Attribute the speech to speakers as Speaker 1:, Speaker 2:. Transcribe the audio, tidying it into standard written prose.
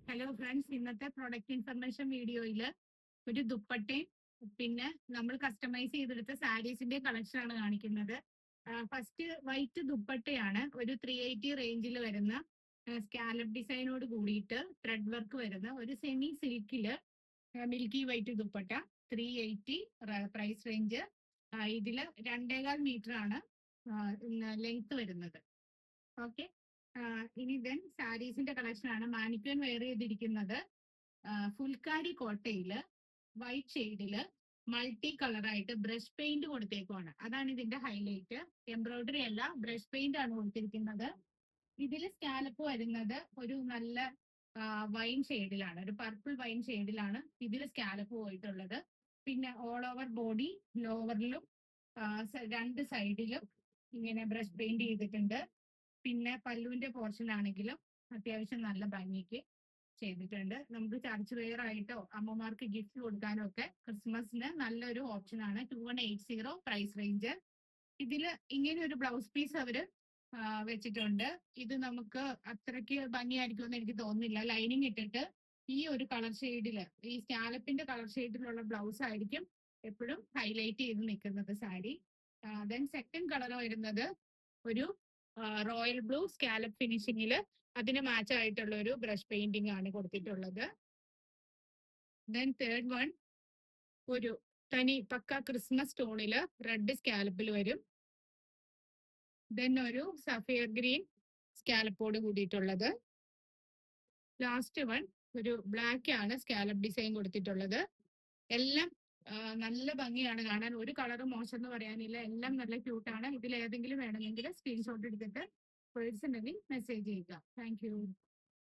Speaker 1: Hello friends, ഇന്നത്തെ product information വീഡിയോയിൽ ഒരു ദുപ്പട്ടയും പിന്നെ നമ്മൾ കസ്റ്റമൈസ് ചെയ്തെടുത്ത സാരീസിന്റെ കളക്ഷൻ ആണ് കാണിക്കുന്നത്. ഫസ്റ്റ് വൈറ്റ് ദുപ്പട്ടയാണ്, ഒരു 380 റേഞ്ചിൽ വരുന്ന സ്കാലപ്പ് ഡിസൈനോട് കൂടിയിട്ട് ത്രെഡ് വർക്ക് വരുന്ന ഒരു സെമി സിൽക്കില് milky white dupatta. 380 price range. ഇതില് 2.25 മീറ്റർ ആണ് ലെങ്ത് വരുന്നത്. ഓക്കെ, ഇനി ദെൻ സാരീസിന്റെ കളക്ഷൻ ആണ്. മാനിക്വൻ വെയർ ചെയ്തിരിക്കുന്നത് ഫുൽക്കാരി കോട്ടയില് വൈറ്റ് ഷെയ്ഡില് മൾട്ടി കളറായിട്ട് ബ്രഷ് പെയിന്റ് കൊടുത്തേക്കുവാണ്. അതാണ് ഇതിന്റെ ഹൈലൈറ്റ്. എംബ്രോയിഡറി അല്ല, ബ്രഷ് പെയിന്റ് ആണ് കൊടുത്തിരിക്കുന്നത്. ഇതിൽ സ്കാലപ്പ് വരുന്നത് ഒരു നല്ല വൈൻ ഷെയ്ഡിലാണ്, ഒരു പർപ്പിൾ വൈൻ ഷെയ്ഡിലാണ് ഇതിൽ സ്കാലപ്പ് പോയിട്ടുള്ളത്. പിന്നെ ഓൾ ഓവർ ബോഡി ലോവറിലും രണ്ട് സൈഡിലും ഇങ്ങനെ ബ്രഷ് പെയിന്റ് ചെയ്തിട്ടുണ്ട്. പിന്നെ പല്ലുവിന്റെ പോർഷൻ ആണെങ്കിലും അത്യാവശ്യം നല്ല ഭംഗിക്ക് ചെയ്തിട്ടുണ്ട്. നമുക്ക് ചർച്ച് വെയർ ആയിട്ടോ അമ്മമാർക്ക് ഗിഫ്റ്റ് കൊടുക്കാനോ ഒക്കെ ക്രിസ്മസിന് നല്ലൊരു ഓപ്ഷൻ ആണ്. 2180 പ്രൈസ് റേഞ്ച്. ഇതില് ഇങ്ങനെ ഒരു ബ്ലൗസ് പീസ് അവര് വെച്ചിട്ടുണ്ട്. ഇത് നമുക്ക് അത്രയ്ക്ക് ഭംഗിയായിരിക്കുമെന്ന് എനിക്ക് തോന്നുന്നില്ല. ലൈനിങ് ഇട്ടിട്ട് ഈ ഒരു കളർ ഷെയ്ഡില്, ഈ സ്കാലപ്പിന്റെ കളർ ഷെയ്ഡിലുള്ള ബ്ലൗസ് ആയിരിക്കും എപ്പോഴും ഹൈലൈറ്റ് ചെയ്ത് നിൽക്കുന്നത് സാരി. ദെൻ സെക്കൻഡ് കളർ വരുന്നത് ഒരു റോയൽ ബ്ലൂ സ്കാലപ്പ് ഫിനിഷിങ്ങില് അതിന് മാച്ച് ആയിട്ടുള്ള ഒരു ബ്രഷ് പെയിന്റിംഗ് ആണ് കൊടുത്തിട്ടുള്ളത്. ദെൻ തേർഡ് വൺ ഒരു തനി പക്ക ക്രിസ്മസ് ടോണില് റെഡ് സ്കാലപ്പിൽ വരും. ദെൻ ഒരു സഫയർ ഗ്രീൻ സ്കാലപ്പോട് കൂടിയിട്ടുള്ളത്. ലാസ്റ്റ് വൺ ഒരു ബ്ലാക്ക് ആണ് സ്കാലപ്പ് ഡിസൈൻ കൊടുത്തിട്ടുള്ളത്. എല്ലാം നല്ല ഭംഗിയാണ് കാണാൻ. ഒരു കളറും മോശം എന്ന് പറയാനില്ല, എല്ലാം നല്ല ക്യൂട്ടാണ്. ഇതിൽ ഏതെങ്കിലും വേണമെങ്കിൽ സ്ക്രീൻഷോട്ട് എടുത്തിട്ട് പേഴ്സണലി മെസ്സേജ് ചെയ്യുക. Thank you.